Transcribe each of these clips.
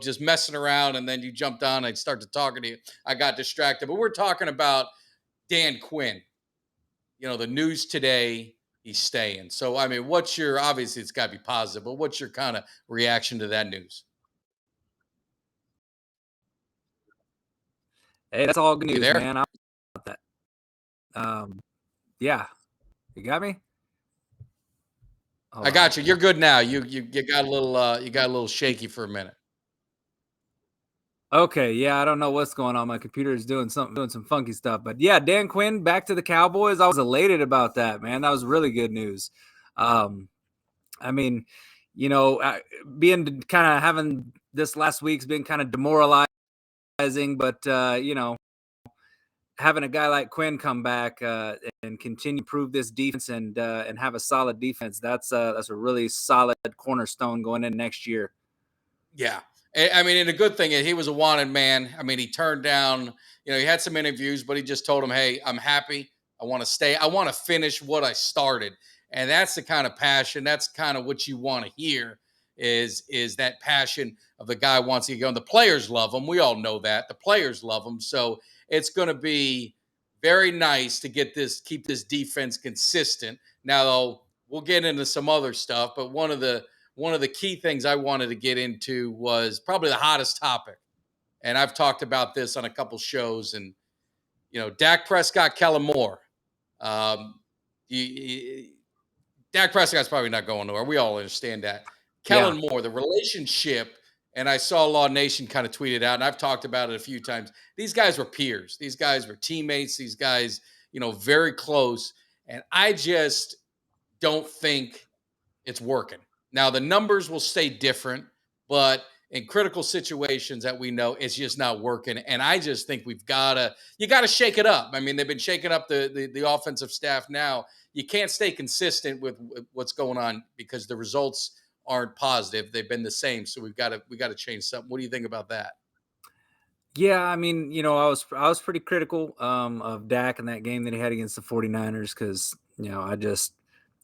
just messing around, and then you jumped on. I started talking to you. I got distracted. But we're talking about Dan Quinn. The news today, he's staying. So, I mean, obviously it's got to be positive, but what's your kind of reaction to that news? Hey, that's all good You news, there? man. I'm about that. Yeah, you got me. Hold I on. got you. You're good now. You got a little shaky for a minute. Okay, yeah, I don't know what's going on. My computer is doing some funky stuff. But yeah, Dan Quinn back to the Cowboys. I was elated about that, man. That was really good news. Um, I mean, being kind of having this last week's been kind of demoralizing, but having a guy like Quinn come back and continue to prove this defense and have a solid defense, that's a really solid cornerstone going in next year. Yeah. I mean, and a good thing is he was a wanted man. I mean, he turned down, he had some interviews, but he just told him, hey, I'm happy. I want to stay. I want to finish what I started. And that's the kind of passion. That's kind of what you want to hear is that passion of the guy wants to go. And the players love him. We all know that. The players love him. So it's going to be very nice to keep this defense consistent. Now, we'll get into some other stuff, but one of the key things I wanted to get into was probably the hottest topic. And I've talked about this on a couple shows. And, Dak Prescott, Kellen Moore. Um, Dak Prescott's probably not going nowhere. We all understand that. Yeah. Kellen Moore, the relationship, and I saw Law Nation kind of tweet it out, and I've talked about it a few times. These guys were peers. These guys were teammates. These guys, very close. And I just don't think it's working. Now the numbers will stay different, but in critical situations that we know, it's just not working. And I just think you got to shake it up. I mean, they've been shaking up the offensive staff now. You can't stay consistent with what's going on because the results aren't positive. They've been the same. So we got to change something. What do you think about that? Yeah, I mean, I was pretty critical of Dak in that game that he had against the 49ers because,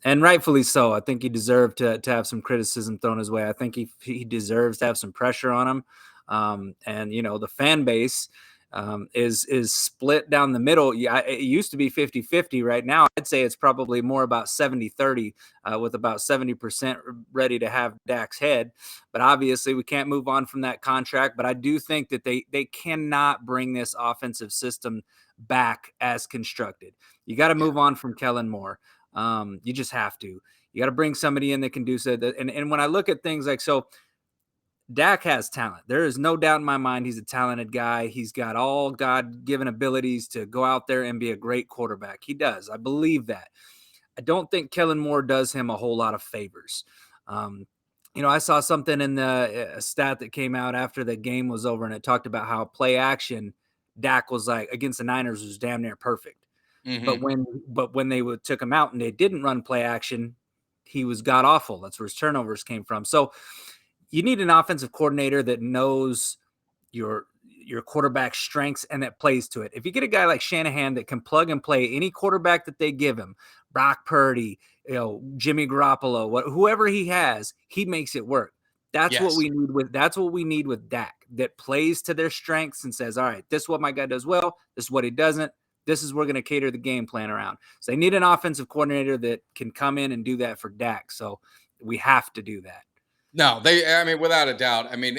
and rightfully so. I think he deserved to have some criticism thrown his way. I think he deserves to have some pressure on him. And the fan base is split down the middle. Yeah, it used to be 50-50. Right now, I'd say it's probably more about 70-30, with about 70% ready to have Dak's head. But obviously, we can't move on from that contract. But I do think that they cannot bring this offensive system back as constructed. You got to Yeah. move on from Kellen Moore. You just have to. You got to bring somebody in that can do so. And when I look at things like so, Dak has talent. There is no doubt in my mind he's a talented guy. He's got all God-given abilities to go out there and be a great quarterback. He does. I believe that. I don't think Kellen Moore does him a whole lot of favors. I saw something in the stat that came out after the game was over, and it talked about how play action Dak was like against the Niners was damn near perfect. But Mm-hmm. when they took him out and they didn't run play action, he was god awful. That's where his turnovers came from. So you need an offensive coordinator that knows your quarterback strengths and that plays to it. If you get a guy like Shanahan that can plug and play any quarterback that they give him, Brock Purdy, Jimmy Garoppolo, whoever he has, he makes it work. That's what Yes. we need with Dak, that plays to their strengths and says, all right, this is what my guy does well. This is what he doesn't. This is we're going to cater the game plan around. So they need an offensive coordinator that can come in and do that for Dak. So we have to do that. No, I mean, without a doubt. I mean,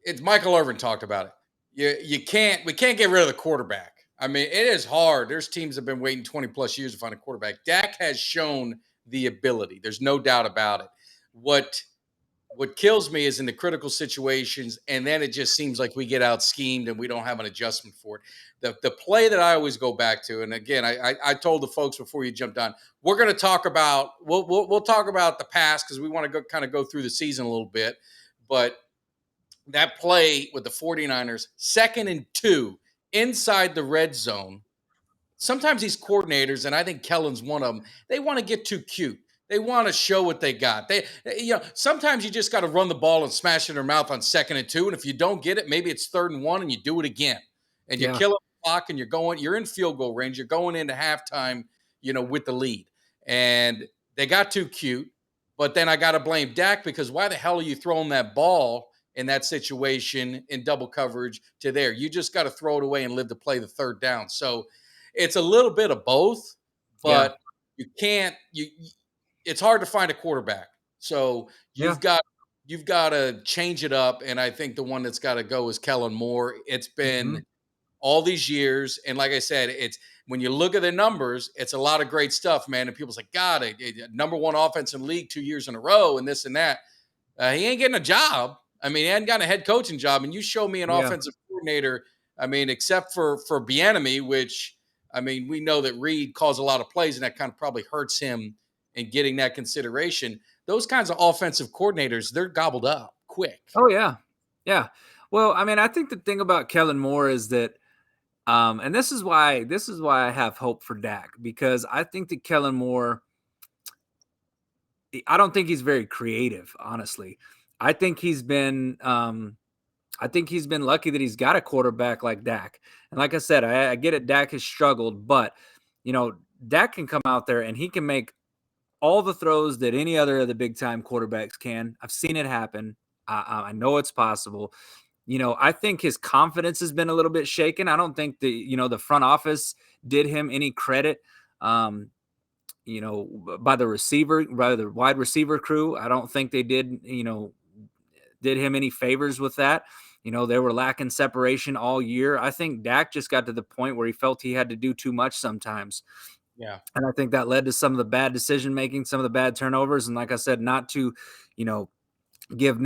it's Michael Irvin talked about it. We can't get rid of the quarterback. I mean, it is hard. There's teams that have been waiting 20 plus years to find a quarterback. Dak has shown the ability. There's no doubt about it. What kills me is in the critical situations, and then it just seems like we get out schemed and we don't have an adjustment for it. The play that I always go back to, and again, I told the folks before you jumped on, we're going to talk about we'll talk about the past because we want to go through the season a little bit, but that play with the 49ers, 2nd and 2 inside the red zone. Sometimes these coordinators, and I think Kellen's one of them, they want to get too cute. They want to show what they got. Sometimes you just got to run the ball and smash it in their mouth on 2nd and 2. And if you don't get it, maybe it's 3rd and 1 and you do it again. And you Yeah. kill the clock and you're in field goal range. You're going into halftime, with the lead. And they got too cute. But then I got to blame Dak because why the hell are you throwing that ball in that situation in double coverage to there. You just got to throw it away and live to play the third down. So it's a little bit of both, Yeah. but you can't it's hard to find a quarterback. So Yeah. you've got you've got to change it up, and I think the one that's got to go is Kellen Moore. It's Hmm. been all these years, and like I said, it's when you look at the numbers, it's a lot of great stuff, man. And people's like, God, number one offense in the league 2 years in a row, and this and that. He ain't getting a job. I mean, he hadn't gotten a head coaching job. And you show me an Yeah. offensive coordinator. I mean, except for Bieniemy, which I mean, we know that Reed calls a lot of plays, and that kind of probably hurts him in getting that consideration. Those kinds of offensive coordinators, they're gobbled up quick. Oh yeah. Yeah. Well, I mean, I think the thing about Kellen Moore is that, and this is why I have hope for Dak, because I think that Kellen Moore, I don't think he's very creative, honestly. I think he's been I think he's been lucky that he's got a quarterback like Dak. And like I said, I get it, Dak has struggled, but Dak can come out there and he can make all the throws that any other of the big time quarterbacks can. I've seen it happen. I know it's possible. I think his confidence has been a little bit shaken. I don't think the front office did him any credit. Um, by the wide receiver crew. I don't think they did him any favors with that. They were lacking separation all year. I think Dak just got to the point where he felt he had to do too much sometimes. Yeah. And I think that led to some of the bad decision making, some of the bad turnovers. And like I said, not to, you know, give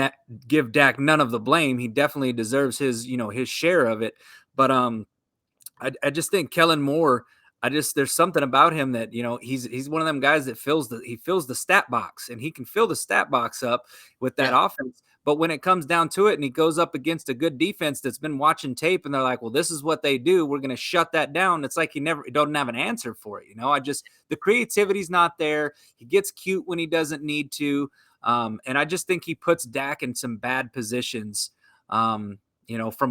Dak none of the blame. He definitely deserves his share of it. But I just think Kellen Moore, there's something about him that he's one of them guys that fills the stat box, and he can fill the stat box up with that Yeah. offense. But when it comes down to it, and he goes up against a good defense that's been watching tape, and they're like, "Well, this is what they do. We're going to shut that down." It's like he doesn't have an answer for it. The creativity's not there. He gets cute when he doesn't need to, and I just think he puts Dak in some bad positions. From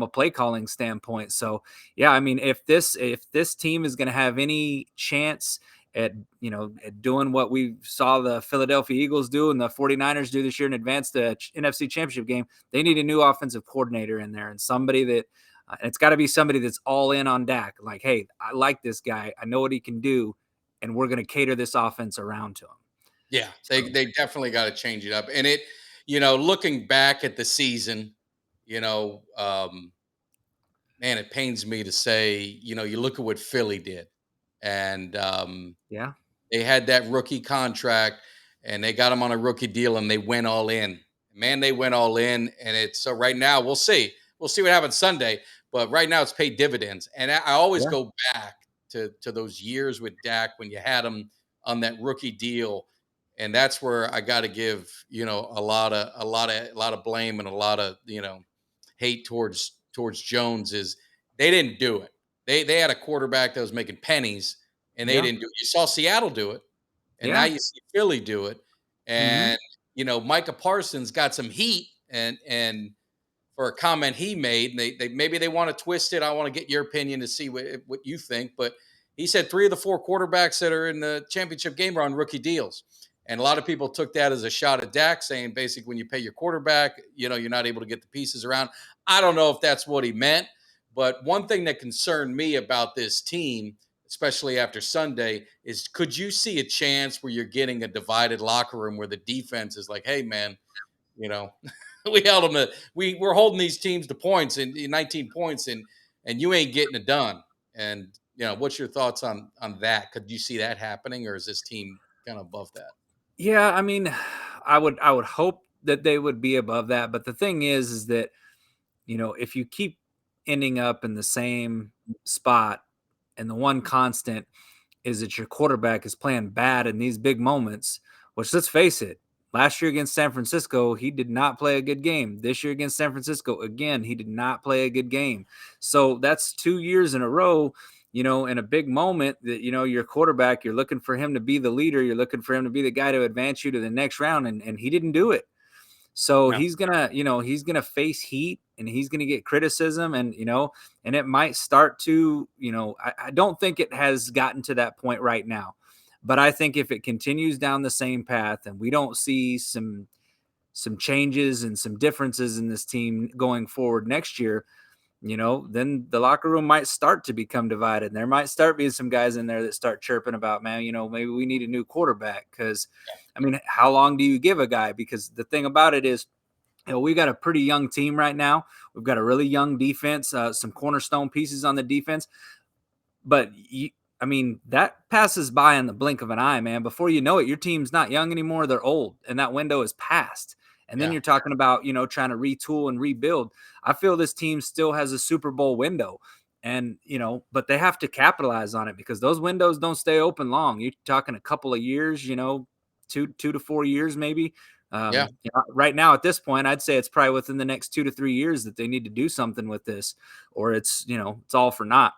a play calling standpoint. So yeah, I mean, if this team is going to have any chance at doing what we saw the Philadelphia Eagles do and the 49ers do this year and advance the NFC Championship game, they need a new offensive coordinator in there, and somebody that it's got to be somebody that's all in on Dak. Like, hey, I like this guy. I know what he can do, and we're going to cater this offense around to him. Yeah. So, They definitely got to change it up. And looking back at the season, you know, um, man, it pains me to say, you look at what Philly did. And yeah, they had that rookie contract, and they got him on a rookie deal, and they went all in. Man, they went all in, and it's so right now we'll see. We'll see what happens Sunday, but right now it's paid dividends. And I always yeah, go back to those years with Dak when you had him on that rookie deal, and that's where I got to give a lot of blame and a lot of hate towards Jones is they didn't do it. They had a quarterback that was making pennies, and they yeah, didn't do it. You saw Seattle do it, and now yeah. you see Philly do it. Mm-hmm. And Micah Parsons got some heat, and for a comment he made, and they maybe they want to twist it. I want to get your opinion to see what you think, but he said 3 of the 4 quarterbacks that are in the championship game are on rookie deals. And a lot of people took that as a shot at Dak, saying basically when you pay your quarterback, you're not able to get the pieces around. I don't know if that's what he meant, but one thing that concerned me about this team, especially after Sunday, is could you see a chance where you're getting a divided locker room where the defense is like, hey, man, you know, we held them to we're holding these teams to points in 19 points, and you ain't getting it done. And what's your thoughts on that? Could you see that happening, or is this team kind of above that? Yeah, I mean, I would hope that they would be above that, but the thing is that if you keep ending up in the same spot, and the one constant is that your quarterback is playing bad in these big moments, which, let's face it, last year against San Francisco, he did not play a good game. This year against San Francisco, again, he did not play a good game. So that's 2 years in a row, in a big moment that, your quarterback, you're looking for him to be the leader. You're looking for him to be the guy to advance you to the next round. And he didn't do it. So Yeah. he's gonna face heat, and he's gonna get criticism, and it might start to, I don't think it has gotten to that point right now, but I think if it continues down the same path and we don't see some changes and some differences in this team going forward next year, then the locker room might start to become divided. There might start being some guys in there that start chirping about, man, maybe we need a new quarterback. Because, I mean, how long do you give a guy? Because the thing about it is, we've got a pretty young team right now. We've got a really young defense, some cornerstone pieces on the defense. But that passes by in the blink of an eye, man. Before you know it, your team's not young anymore. They're old, and that window is past. And then Yeah. you're talking about, trying to retool and rebuild. I feel this team still has a Super Bowl window. And, but they have to capitalize on it because those windows don't stay open long. You're talking a couple of years, 2 to 4 years, maybe. Yeah. Right now at this point, I'd say it's probably within the next 2 to 3 years that they need to do something with this, or it's all for naught.